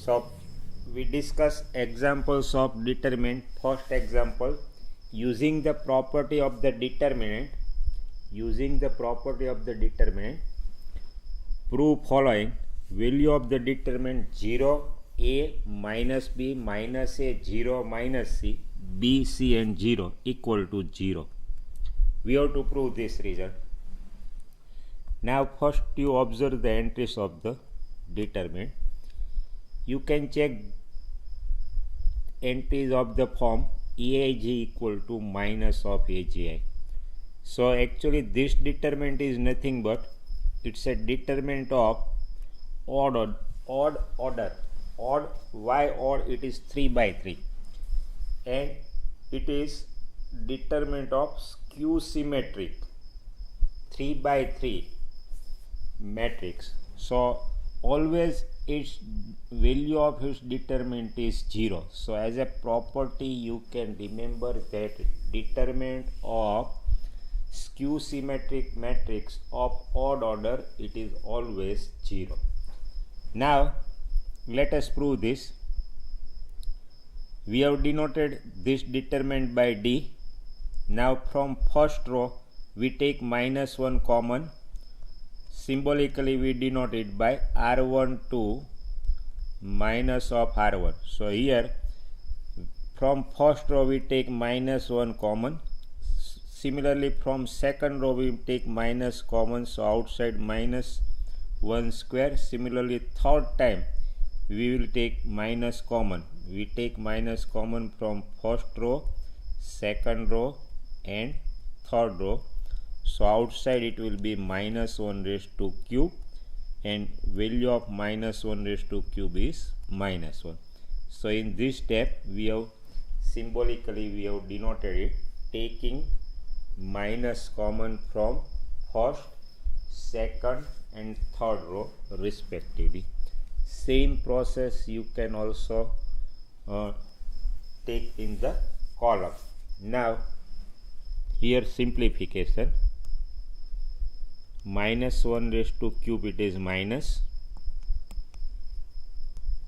So we discuss examples of determinant. First example, using the property of the determinant, prove following: value of the determinant 0, a minus b minus a 0 minus c, b, c and 0 equal to 0. We have to prove this result. Now first you observe the entries of the determinant. You can check entries of the form Aij equal to minus of Agi. So actually this determinant is nothing but it's a determinant of odd order. Why odd? It is 3 by 3 and it is determinant of skew symmetric 3 by 3 matrix. So always its value of its determinant is 0. So as a property you can remember that determinant of skew symmetric matrix of odd order, it is always 0. Now let us prove this. We have denoted this determinant by D. Now from first row we take minus 1 common. Symbolically we denote it by R12 minus of R1. So here from first row we take minus 1 common. Similarly from second row we take minus common, so outside minus 1 square. Similarly third time we will take minus common. We take minus common from first row, second row and third row. So outside it will be minus 1 raised to cube and value of minus 1 raised to cube is minus 1. So in this step we have symbolically we have denoted it taking minus common from first, second and third row respectively. Same process you can also take in the column. Now here simplification, minus 1 raised to cube it is minus.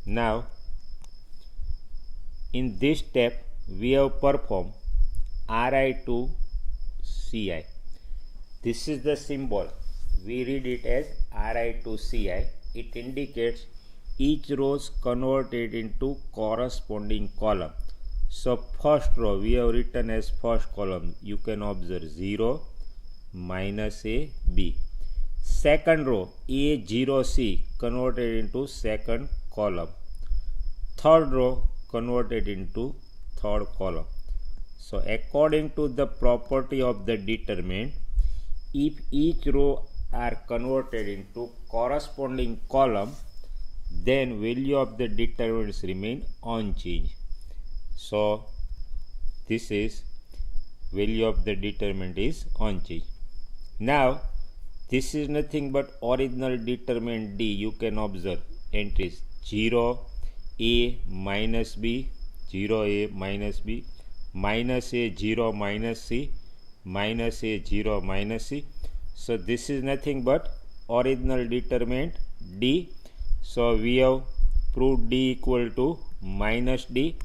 Now in this step we have performed Ri to Ci. This is the symbol. We read it as Ri to Ci. It indicates each row is converted into corresponding column. So first row we have written as first column. You can observe 0 minus a b. Second row A0C converted into second column. Third row converted into third column. So according to the property of the determinant, if each row are converted into corresponding column, then value of the determinants remain unchanged. So this is value of the determinant is unchanged. Now this is nothing but original determinant D. You can observe entries 0 a minus b, 0 a minus b, minus a 0 minus c, minus a 0 minus c. So this is nothing but original determinant D. So we have proved D equal to minus D,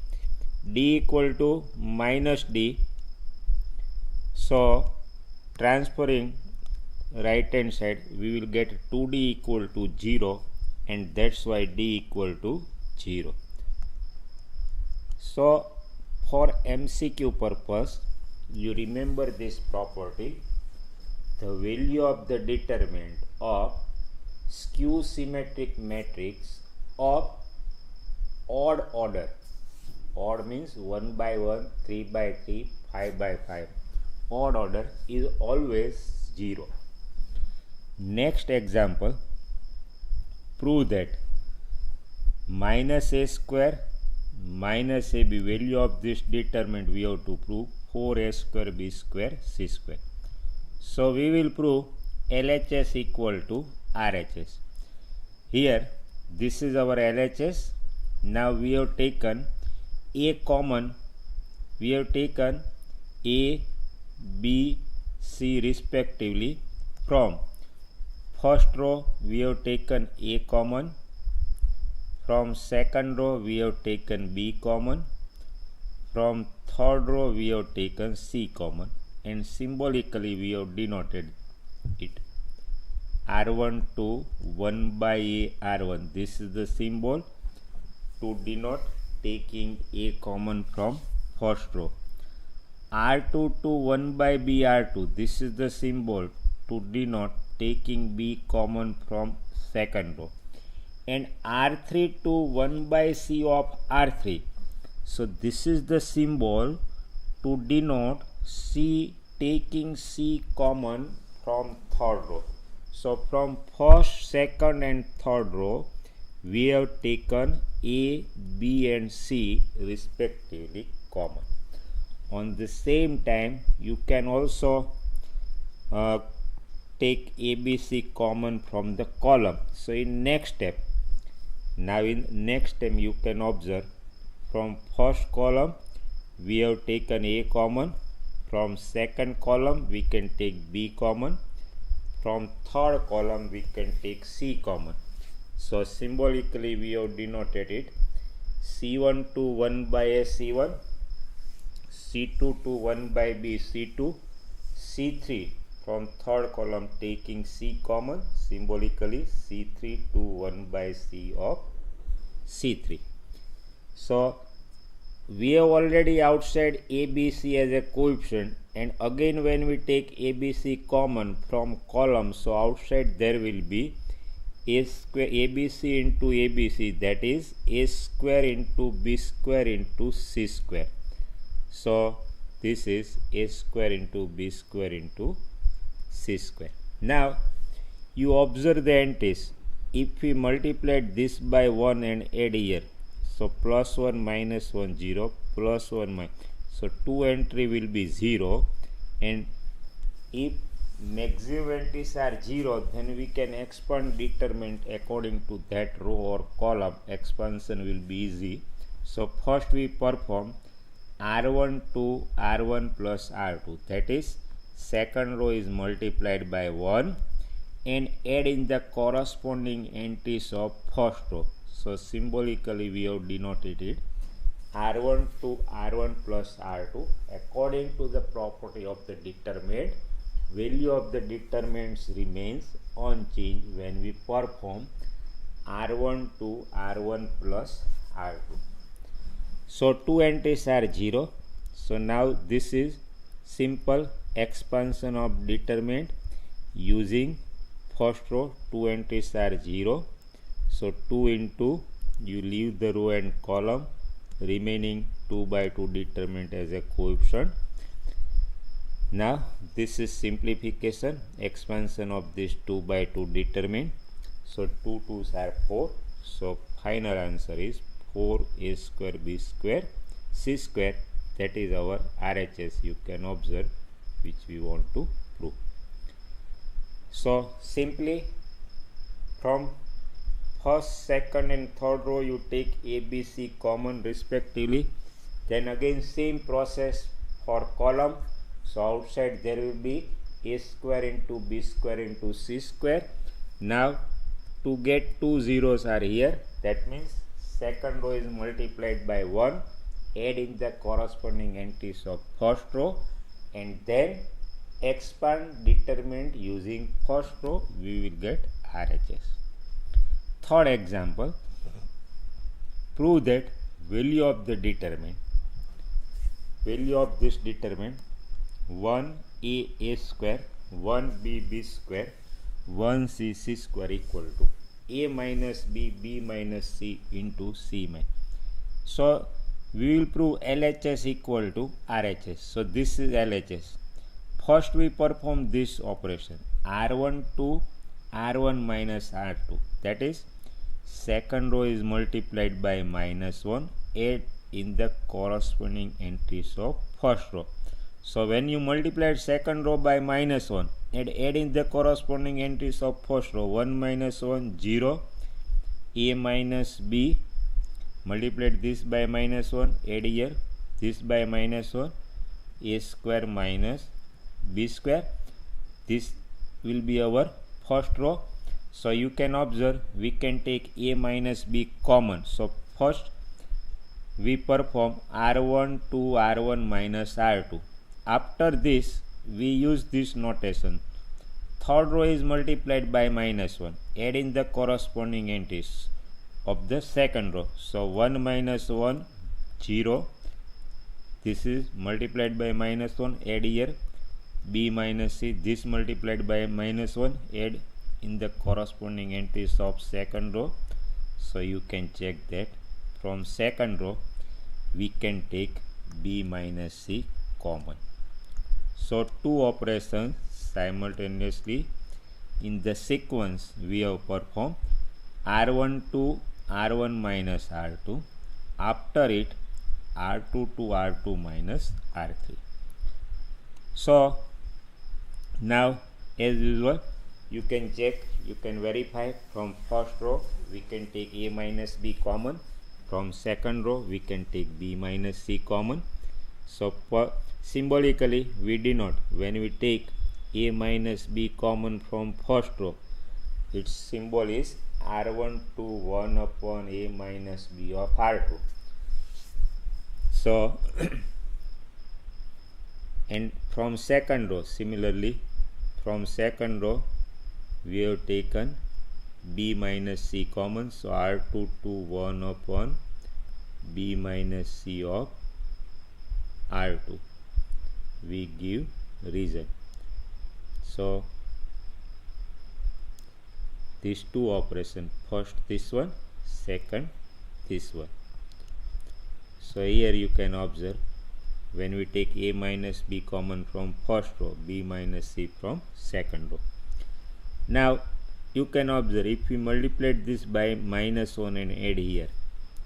D equal to minus D. So transferring right hand side we will get 2D equal to 0 and that's why D equal to 0. So for MCQ purpose you remember this property. The value of the determinant of skew symmetric matrix of odd order, odd means 1 by 1, 3 by 3, 5 by 5, odd order is always 0. Next example, prove that minus a square minus ab, value of this determinant we have to prove 4a square b square c square. So we will prove LHS equal to RHS. Here this is our LHS. Now we have taken a common. We have taken a, b, c respectively. From first row we have taken a common. from second row we have taken B common, from third row we have taken C common, and symbolically we have denoted it. R1 to 1 by A R1. This is the symbol to denote taking A common from first row. R2 to 1 by B R2. This is the symbol to denote taking B common from second row. And R3 to 1 by C of R3. So this is the symbol to denote C taking C common from third row. So from first, second and third row we have taken A, B and C respectively common. On the same time you can also take ABC common from the column. So in next step, you can observe from first column we have taken A common, from second column we can take B common, from third column we can take C common. So symbolically we have denoted it. C1 to 1 by A C1, C2 to 1 by B C2, C3 from third column taking C common, symbolically C3 to 1 by C of C3. So we have already outside ABC as a coefficient, and again when we take ABC common from column, so outside there will be A square ABC into ABC, that is A square into B square into C square. So this is A square into B square into C square. Now you observe the entries. If we multiply this by 1 and add here, so plus 1 minus 1 0, plus 1 minus, so 2 entry will be 0, and if maximum entries are 0, then we can expand determinant according to that row or column. Expansion will be easy. So first we perform R1 to R1 plus R2, that is second row is multiplied by 1 and add in the corresponding entries of first row. So symbolically we have denoted it R1 to R1 plus R2 according to the property of the determinant. Value of the determinants remains unchanged when we perform R1 to R1 plus R2. So two entries are 0. So now this is simple expansion of determinant using first row. Two entries are 0. So 2 into, you leave the row and column, remaining 2 by 2 determinant as a coefficient. Now this is simplification, expansion of this 2 by 2 determinant. So 2 2s are 4. So final answer is 4A square B square C square. That is our RHS, you can observe, which we want to prove. So simply from first, second and third row you take A, B, C common respectively. Then again same process for column. So outside there will be A square into B square into C square. Now to get 2 zeros are here, that means second row is multiplied by 1, add in the corresponding entries of first row, and then expand determinant using first row, we will get RHS. Third example, prove that value of the determinant, value of this determinant 1A A square, 1B B square, 1C C square equal to A minus B, B minus C into C minus. So we will prove LHS equal to RHS. So this is LHS. First we perform this operation R1 to R1 minus R2, that is second row is multiplied by minus 1, add in the corresponding entries of first row. So when you multiply second row by minus 1 and add in the corresponding entries of first row, 1 minus 1 0, A minus B, multiplied this by minus 1, add here this by minus 1, A square minus B square. This will be our first row. So you can observe we can take A minus B common. So first we perform R1 to R1 minus R2. After this we use this notation. Third row is multiplied by minus 1. Add in the corresponding entries of the second row. So 1 minus 1, 0. This is multiplied by minus 1. Add here. B minus C. This multiplied by minus 1. Add in the corresponding entries of second row. So you can check that from second row we can take B minus C common. So two operations simultaneously in the sequence we have performed R1 to R1 minus R2. After it R2 to R2 minus R3. So now as usual you can check, you can verify from first row we can take A minus B common. From second row we can take B minus C common. So symbolically we denote when we take A minus B common from first row, its symbol is R1 to 1 upon A minus B of R2. So and from second row similarly, from second row we have taken B minus C common. So R2 to 1 upon B minus C of R2. We give reason. So these two operations, first this one, second this one. So here you can observe when we take A minus B common from first row, B minus C from second row. Now you can observe if we multiply this by minus 1 and add here,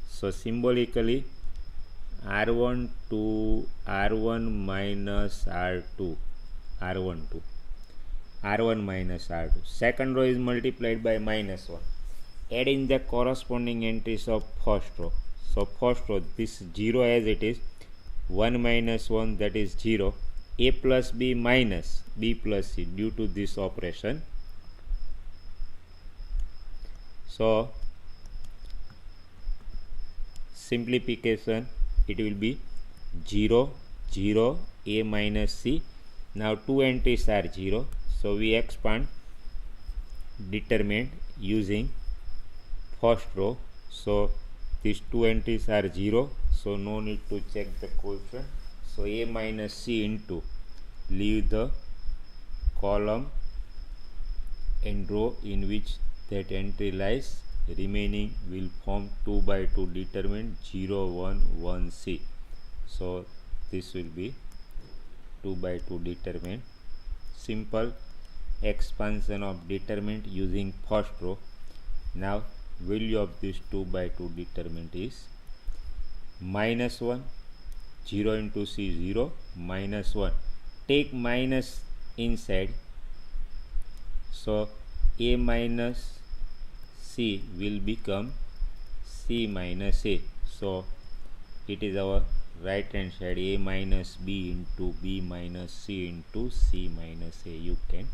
so symbolically R1 to R1 minus R2, R1 to R1 minus R2. Second row is multiplied by minus 1. Add in the corresponding entries of first row. So first row, this 0 as it is, 1 minus 1 that is 0. A plus B minus B plus C due to this operation. So simplification, it will be 0, 0, A minus C. Now two entries are 0. So we expand determinant using first row. So these two entries are 0. So no need to check the coefficient. So A minus C into, leave the column and row in which that entry lies, remaining will form 2 by 2 determinant 0, 1, 1 C. So this will be 2 by 2 determinant. Simple expansion of determinant using first row. Now value of this 2 by 2 determinant is minus 1, 0 into C 0, minus 1. Take minus inside. So A minus C will become C minus A. So it is our right hand side, A minus B into B minus C into C minus A. You can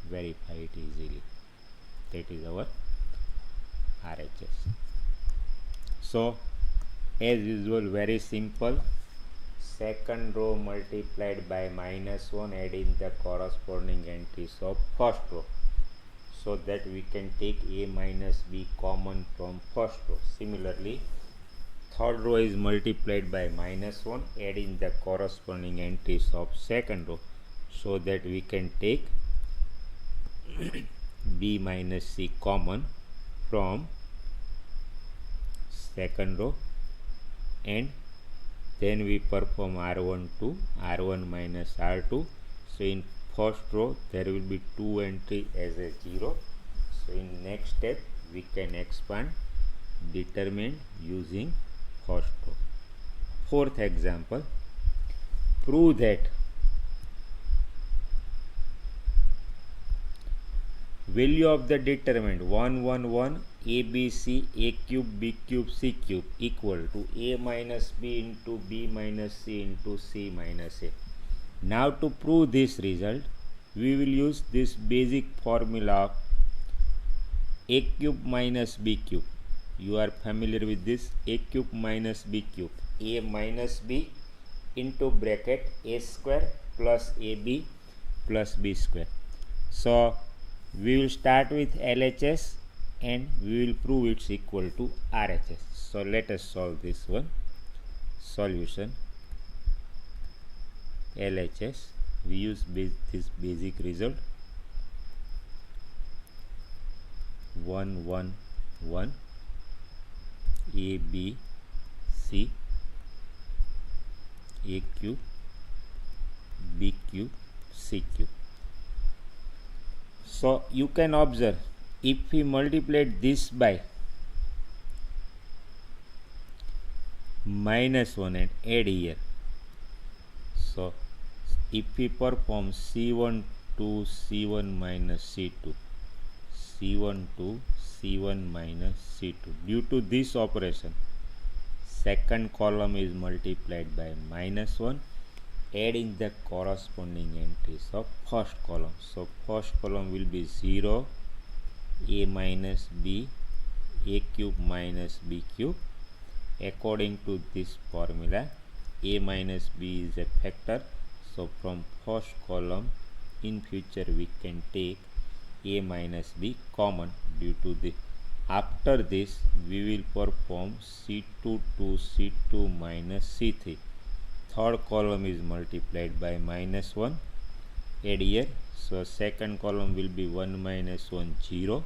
verify it easily. That is our RHS. So as usual, very simple. Second row multiplied by minus 1, adding the corresponding entries of first row, so that we can take A minus B common from first row. Similarly, third row is multiplied by minus 1, adding the corresponding entries of second row, so that we can take B minus C common from second row, and then we perform R1 to R1 minus R2. So in first row there will be 2 entry as a 0. So in next step we can expand determinant using first row. Fourth example, prove that value of the determinant 1 1 1 A B C A cube B cube C cube equal to A minus B into B minus C into C minus A. Now to prove this result, we will use this basic formula a cube minus b cube. You are familiar with this, a cube minus b cube. A minus b into bracket a square plus ab plus b square. So we will start with LHS and we will prove it's equal to RHS. So let us solve this one. Solution LHS, we use this basic result 1 1 1 a b c a cube b cube c cube. So you can observe, if we multiply this by minus 1 and add here, so if we perform C1 to C1 minus C2, C1 to C1 minus C2, due to this operation, second column is multiplied by minus 1, adding the corresponding entries of first column. So first column will be 0, a minus b, a cube minus b cube. According to this formula, a minus b is a factor, so from first column in future we can take a minus b common. Due to the after this we will perform C2 to C2 minus C3. Third column is multiplied by minus 1, add here, so second column will be 1 minus 1 0,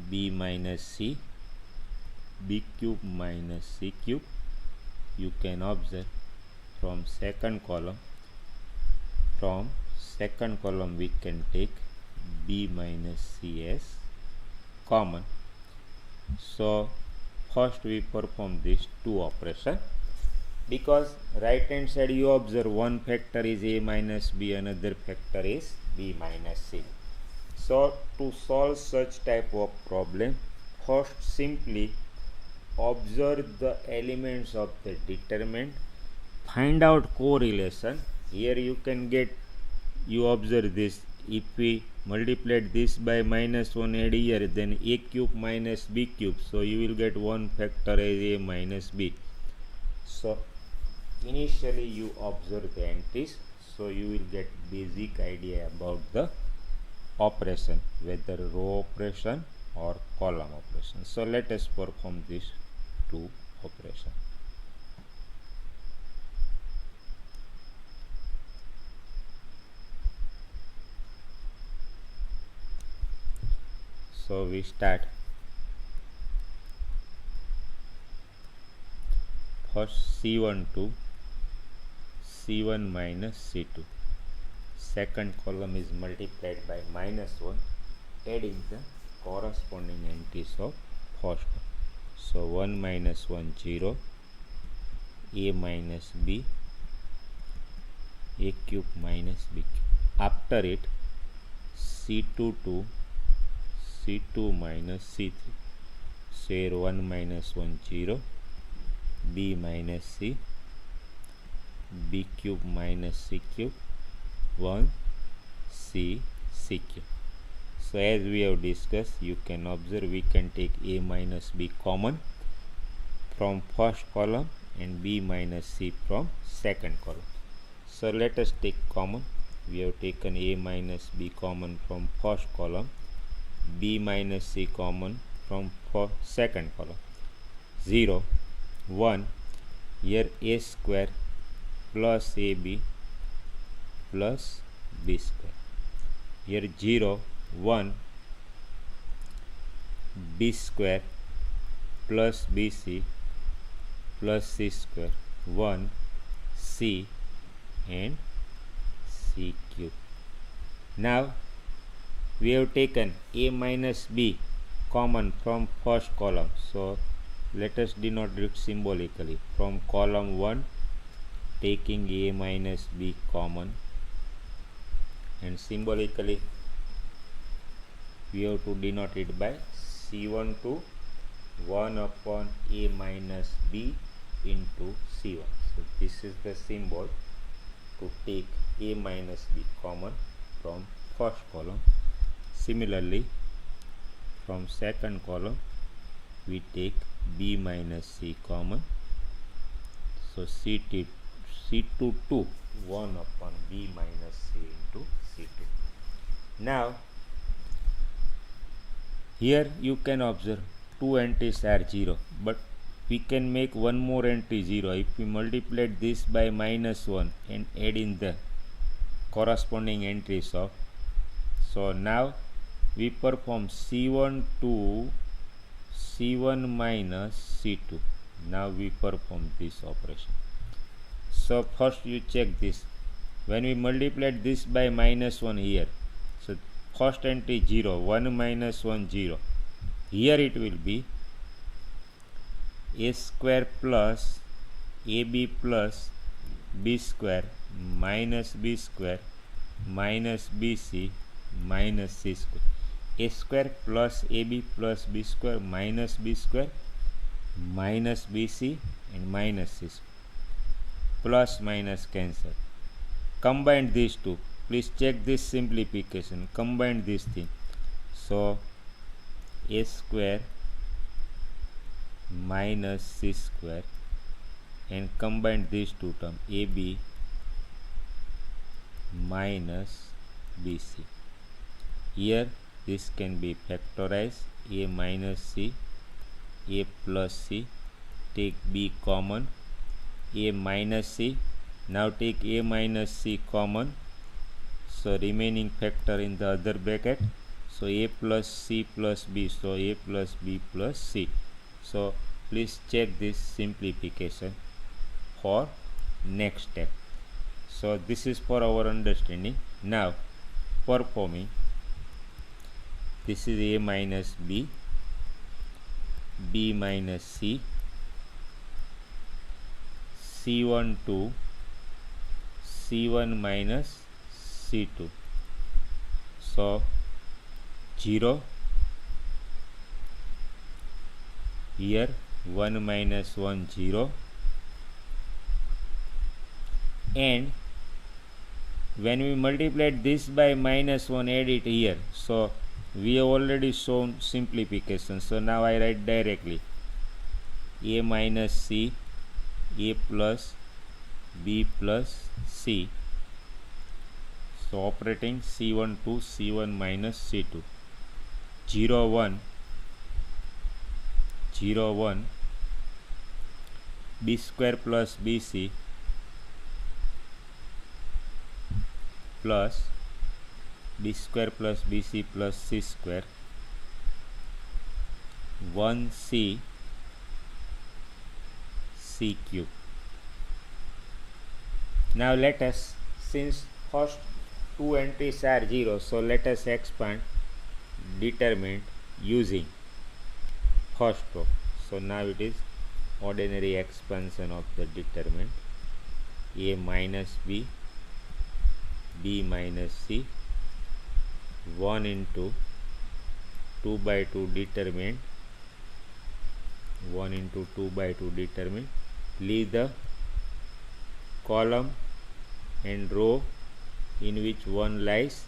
b minus c, b cube minus c cube. You can observe from second column we can take b minus c as common. So first we perform these two operations, because right hand side you observe one factor is a minus b, another factor is b minus c. So to solve such type of problem, first simply observe the elements of the determinant, find out correlation. Here you can get, you observe this, if we multiplied this by minus 1 add here, then a cube minus b cube, so you will get one factor as a minus b. So initially you observe the entries, so you will get basic idea about the operation, whether row operation or column operation. So let us perform these two operations. So we start first C1 to C1 minus C2. Second column is multiplied by minus 1, adding the corresponding entries of first one. So 1 minus 1 0, a minus b, a cube minus b cube. After it, C2 to C2 minus C3. So here 1 minus 1 0, b minus c, b cube minus c cube, 1 c c cube. So as we have discussed, you can observe we can take a minus b common from first column and b minus c from second column. So let us take common. We have taken a minus b common from first column, b minus c common from second column. 0 1, here a square plus ab plus b square. Here 0 1, b square plus bc plus c square, 1 c and c cube. Now we have taken a minus b common from first column, so let us denote it symbolically. From column 1 taking a minus b common, and symbolically we have to denote it by C1 to 1 upon a minus b into C1. So this is the symbol to take a minus b common from first column. Similarly from second column we take b minus c common. So C2 2 1 upon b minus c into C2. Now here you can observe two entries are 0, but we can make one more entry 0 if we multiply this by minus 1 and add in the corresponding entries of. So now we perform C1 to C1 minus C2. Now we perform this operation. So first you check this. When we multiplied this by minus 1 here, so first entry 0, 1 minus 1 0. Here it will be a square plus ab plus b square minus b square minus bc minus c square. A square plus ab plus b square minus b square minus bc and minus c square. Plus minus cancel. Combine these two. Please check this simplification. Combine this thing. So a square minus c square, and combine these two terms ab minus bc. Here this can be factorized. A minus c, a plus c, take b common, a minus c. Now take a minus c common, so remaining factor in the other bracket. So a plus c plus b, so a plus b plus c. So please check this simplification for next step. So this is for our understanding. Now performing, this is a minus b, b minus c, c1 to c1 minus c2. So 0, here 1 minus 1 0, and when we multiplied this by minus 1, add it here. So we have already shown simplification. So now I write directly a minus c, a plus b plus c. So operating c1 to c1 minus c2. 0 1 0 1 b square plus bc plus b square plus bc plus c square 1c c cube. Now let us, since first two entries are 0, so let us expand determinant using first row. So now it is ordinary expansion of the determinant. A minus b, b minus c, 1 into 2 by 2 determinant, 1 into 2 by 2 determinant. Leave the column and row in which 1 lies,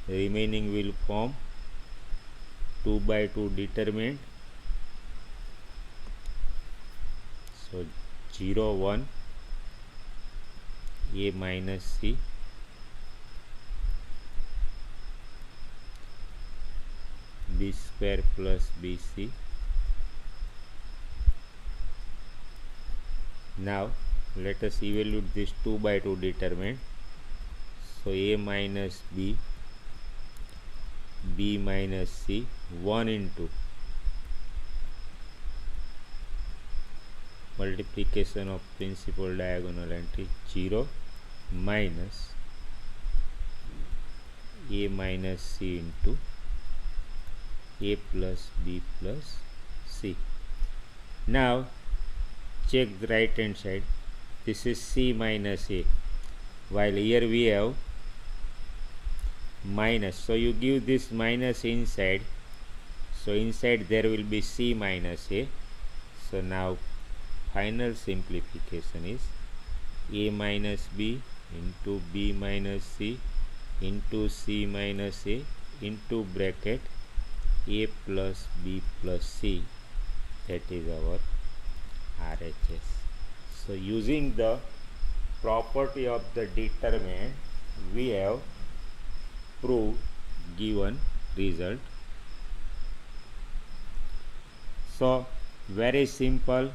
remaining will form 2 by 2 determinant. So 0 1 a minus c, b square plus bc. Now let us evaluate this 2 by 2 determinant. So a minus b, b minus c, 1 into multiplication of principal diagonal entry 0 minus a minus c into a plus b plus c. Now check the right hand side. This is c minus a, while here we have minus. So you give this minus inside, so inside there will be c minus a. So now final simplification is a minus b into b minus c into c minus a into bracket a plus b plus c, that is our RHS. So using the property of the determinant, we have proved given result. So very simple.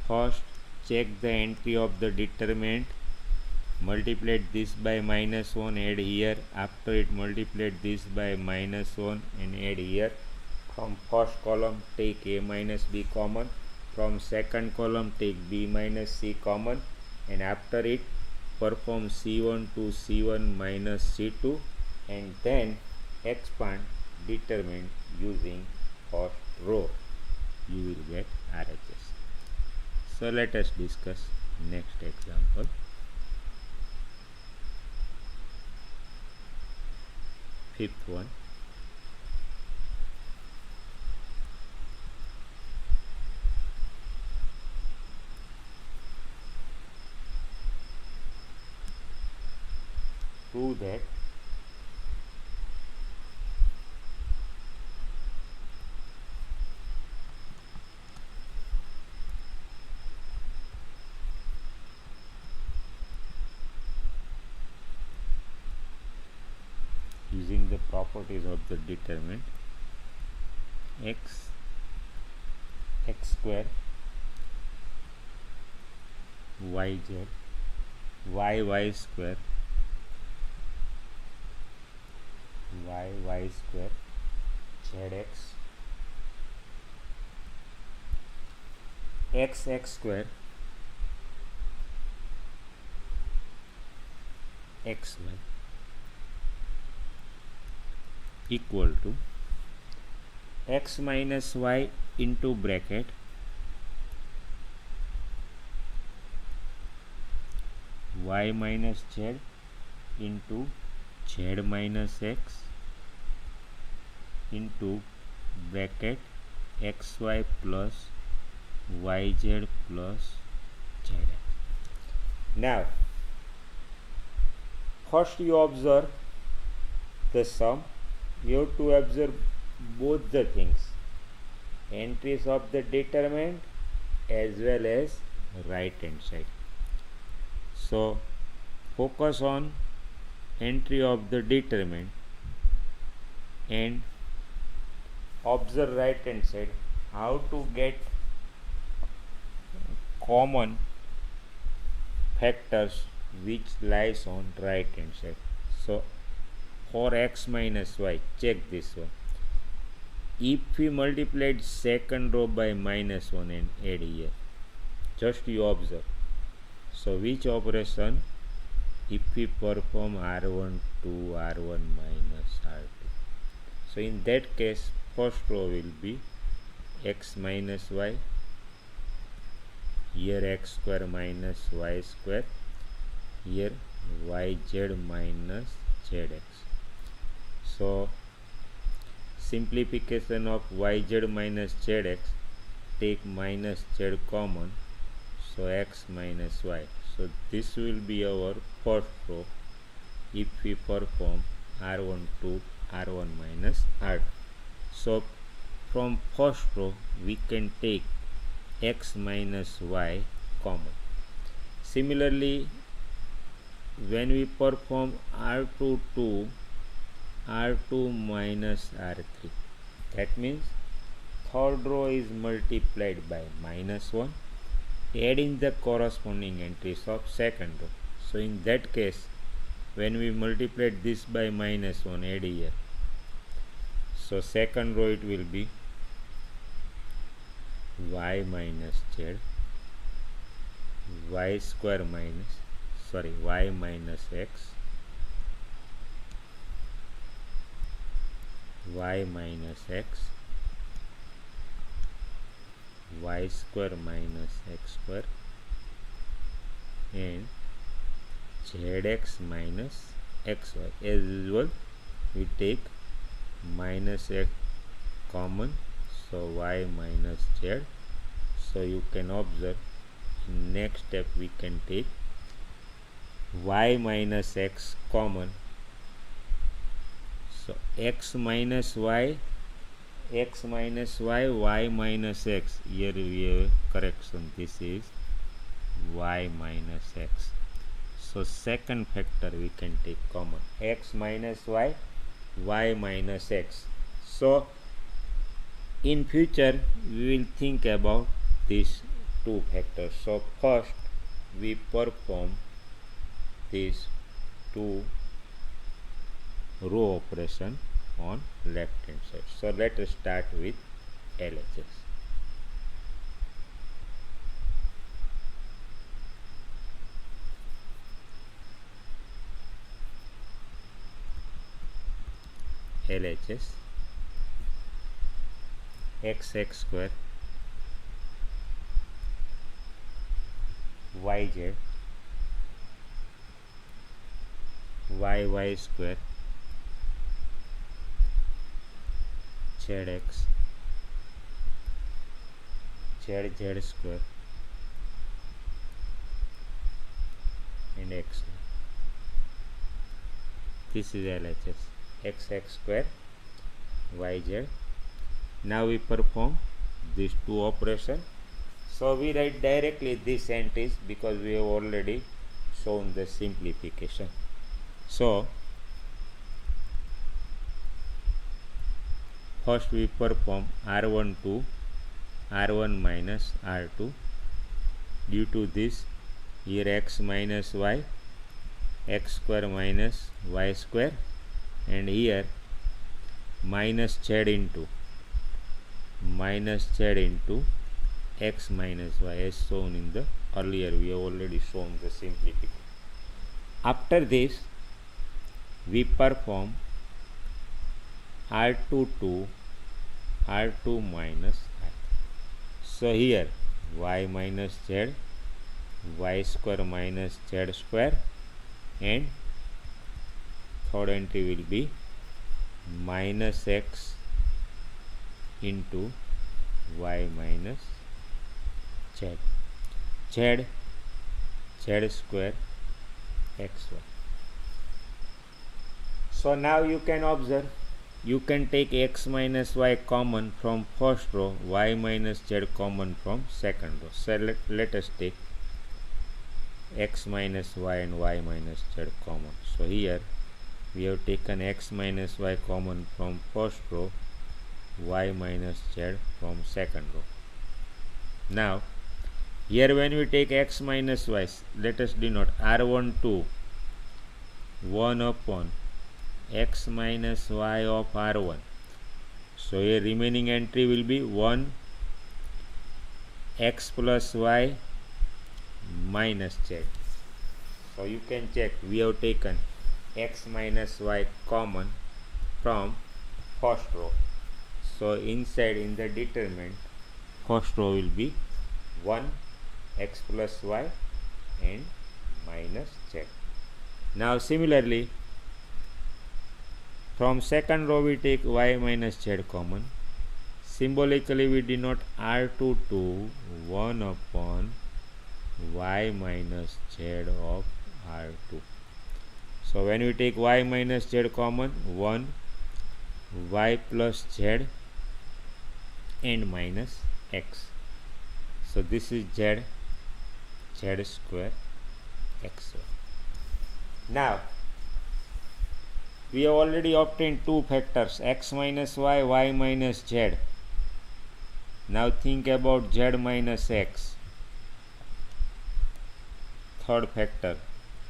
First check the entry of the determinant, multiplied this by -1, add here. After it, multiplied this by -1 and add here. From first column take a minus b common, from second column take b minus c common, and after it perform c1 to c1 minus c2, and then expand determinant using first row. You will get RHS. So let us discuss next example. Fifth one. Prove that using the properties of the determinant, x square yz y square y square zx x square xy equal to x minus y into bracket y minus z into z minus x into bracket xy plus yz plus zx. Now first you observe the sum. You have to observe both the things, entries of the determinant as well as right hand side. So focus on entry of the determinant and observe right hand side, how to get common factors which lies on right hand side. So for x minus y, check this one. If we multiplied second row by -1 and add here, just you observe. So which operation? If we perform R1 to R1 minus R2. So in that case, first row will be x minus y, here x square minus y square, here yz minus zx. So simplification of yz minus zx, take minus z common, so x minus y. So this will be our first row if we perform R1 to R1 minus R2. So from first row we can take x minus y common. Similarly, when we perform R2 to R2 minus R3, that means third row is multiplied by -1, adding the corresponding entries of second row. So in that case, when we multiplied this by -1, add here, so second row it will be y minus z, y square minus, y minus x, y minus x, y square minus x square, and zx minus xy. As usual, we take minus x common, so y minus z. So you can observe in next step we can take y minus x common. So x minus y x minus y minus x. Here we have correction. This is y minus x. So second factor we can take common, x minus y minus x. So in future we will think about these two factors. So first we perform these two row operation on left hand side. So let us start with LHS. LHS x square yz y square zx zz square and x. This is LHS x square yz. Now we perform these two operations. So we write directly this entries because we have already shown the simplification. So first we perform R1 to R1 minus R2. Due to this, here x minus y, x square minus y square, and here minus z into x minus y as shown in the earlier. We have already shown the simplification. After this we perform R2 to R2 minus I. So here y minus z, y square minus z square, and third entry will be minus x into y minus z, z square xy. So now you can observe, you can take x minus y common from first row, y minus z common from second row. So let us take x minus y and y minus z common. So here we have taken x minus y common from first row, y minus z from second row. Now here when we take x minus y, let us denote R1 to 1 upon x minus y of R1. So here remaining entry will be 1 x plus y minus z. So you can check, we have taken x minus y common from first row. So inside in the determinant, first row will be 1 x plus y and minus z. Now similarly from second row we take y minus z common. Symbolically we denote R2 to 1 upon y minus z of R2. So when we take y minus z common, 1 y plus z and minus x. So this is z square xy. Now we have already obtained two factors, x minus y minus z. Now think about z minus x. Third factor,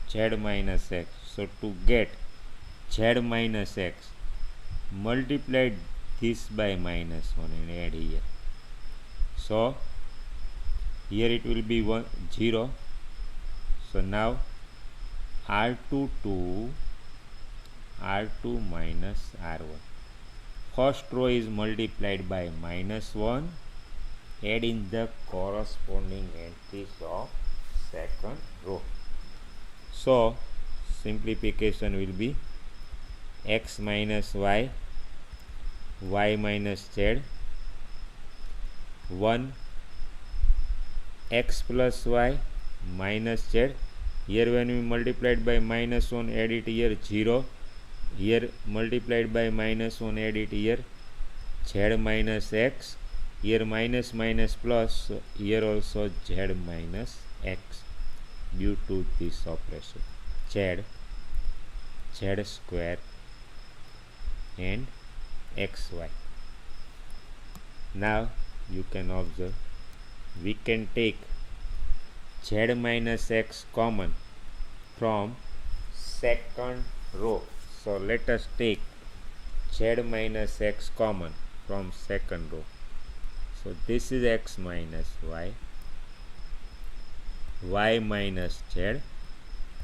z minus x. So to get z minus x, multiply this by minus 1 and add here. So here it will be 0. So now R2 to R2 minus R1. First row is multiplied by minus 1. Add in the corresponding entries of second row. So simplification will be x minus y minus z, 1 x plus y minus z. Here when we multiplied by minus 1, add it here 0. Here multiplied by minus 1, add it here z minus x, here minus minus plus, so here also z minus x due to this operation, z square and xy. Now you can observe we can take z minus x common from second row. So let us take z minus x common from second row. So this is x minus y minus z.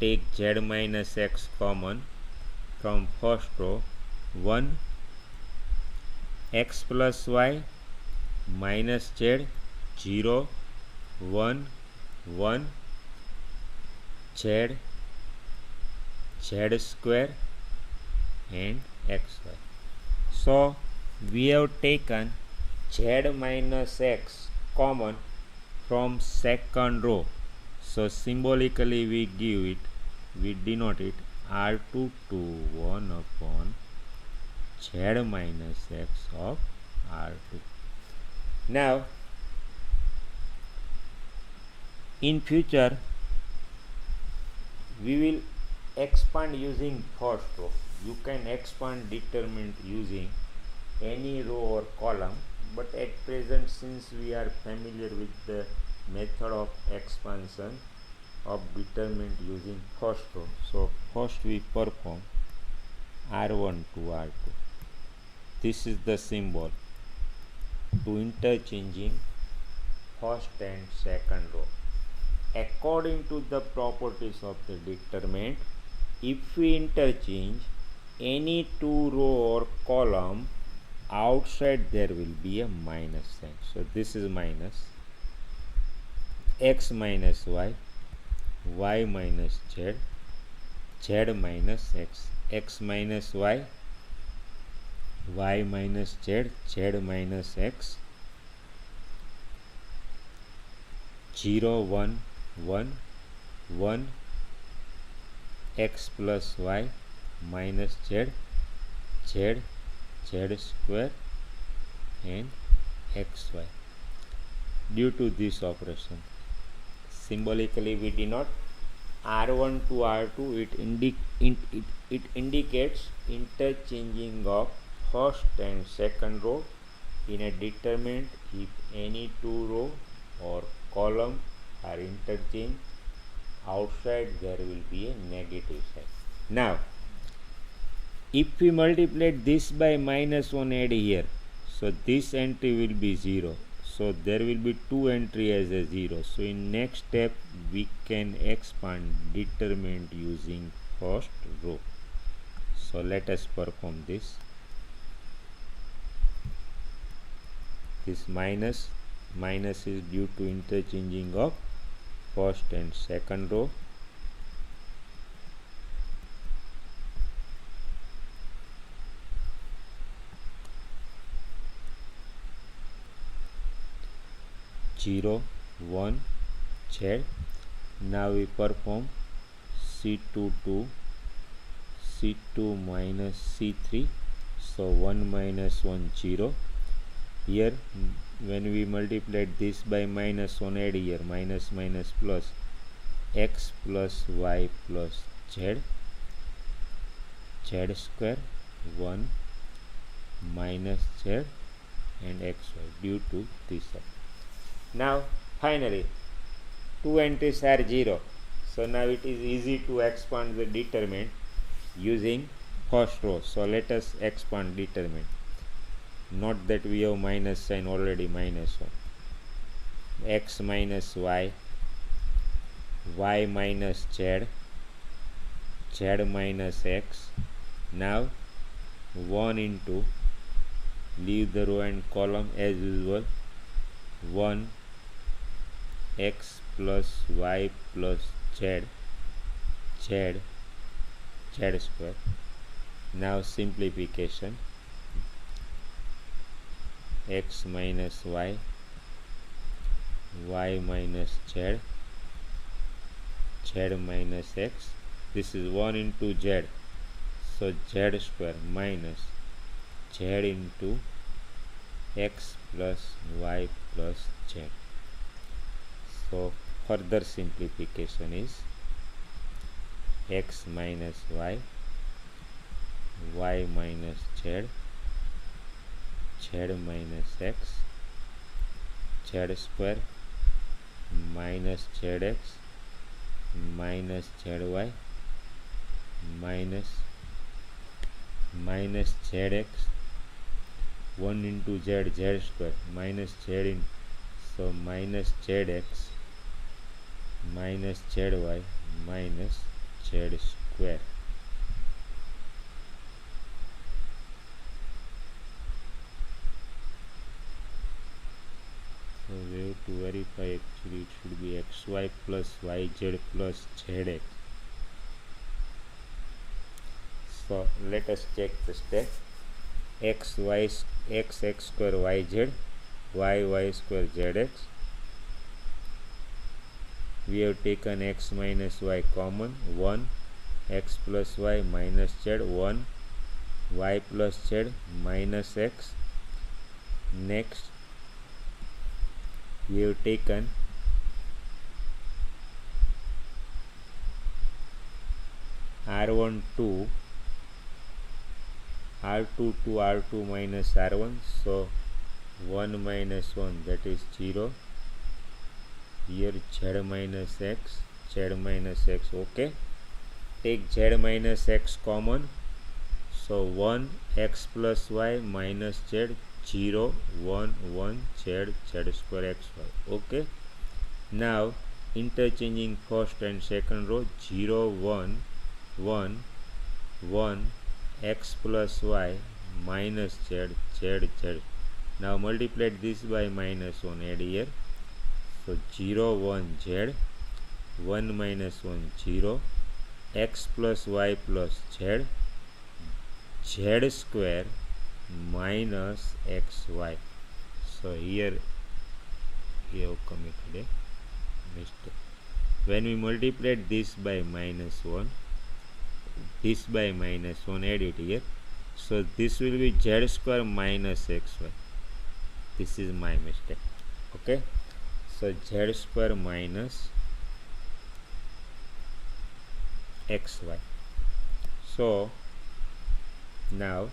Take z minus x common from first row, 1 x plus y minus z, 0 1 1 z square and xy. So we have taken z minus x common from second row. So symbolically we denote it R2 to 1 upon z minus x of R2. Now in future we will expand using first row. You can expand determinant using any row or column, but at present, since we are familiar with the method of expansion of determinant using first row, so first we perform R1 to R2. This is the symbol to interchanging first and second row. According to the properties of the determinant, if we interchange any two row or column, outside there will be a minus sign. So this is minus x minus y, y minus z, z minus x minus y minus z, z minus x, 0 1 1 1 x plus y minus z, z square and xy. Due to this operation, symbolically we denote R1 to R2. It indicates interchanging of first and second row in a determinant if any two row or column are interchanged. Outside there will be a negative sign. Now if we multiply this by minus 1 add here, so this entry will be 0. So there will be two entry as a 0. So in next step we can expand determinant using first row. So let us perform this. This minus is due to interchanging of first and second row. Zero 1 z. Now we perform C2 to C2 minus C3. So 1 minus 1 0. Here when we multiplied this by minus 1 add here, minus minus plus, x plus y plus z square 1 minus z and xy due to this. Now finally two entries are 0. So now it is easy to expand the determinant using first row. So let us expand determinant. Not that we have minus sign, already minus 1. X minus y, y minus z, z minus x. Now 1 into, leave the row and column as usual, 1 x plus y plus z square. Now simplification, x minus y, y minus z, z minus x. This is 1 into z, so z square minus z into x plus y plus z. So further simplification is x minus y, y minus z, z minus x, z square minus zx minus zy minus zx 1 into z square minus z in, so minus zx minus zy minus z square. So we have to verify, actually it should be xy plus yz plus zx. So let us check the step. X square yz, y square zx. We have taken x minus y common, 1, x plus y minus z, 1, y plus z minus x. Next we have taken r1 2, r2 to r2 minus r1, so 1 minus 1, that is 0. Here z minus x, okay. Take z minus x common, so 1 x plus y minus z, 0, 1, 1, z square xy, okay. Now interchanging first and second row, 0, 1, 1, 1, x plus y minus z, z. Now multiply this by minus 1, add here. So 0, 1, z, 1 minus 1, 0, x plus y plus z, z square minus xy. So here we have committed a mistake. When we multiplied this by minus 1, this by minus 1, add it here. So this will be z square minus xy. This is my mistake, okay. So z square minus xy. So now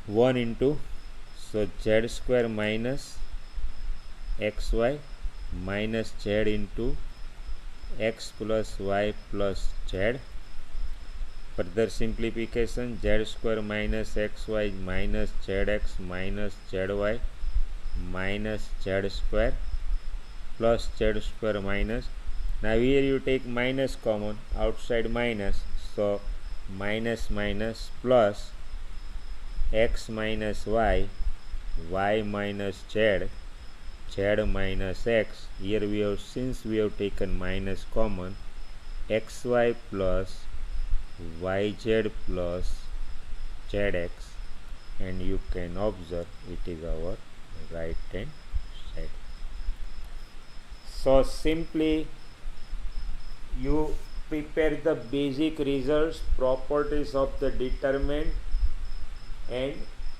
1 into, so z square minus xy minus z into x plus y plus z. Further simplification, z square minus xy minus zx minus zy minus z square plus z square minus. Now here you take minus common, outside minus, so minus minus plus x minus y, y minus z, z minus x. Here we have, since we have taken minus common, xy plus yz plus zx, and you can observe it is our right hand side. So simply you prepare the basic results, properties of the determinant, and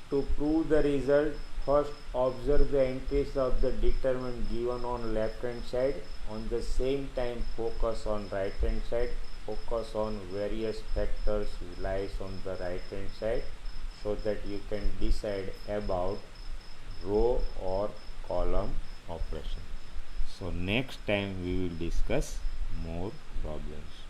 to prove the result, first observe the entries of the determinant given on left hand side. On the same time focus on right hand side, focus on various factors lies on the right hand side, so that you can decide about row or column operation. So next time we will discuss more problems.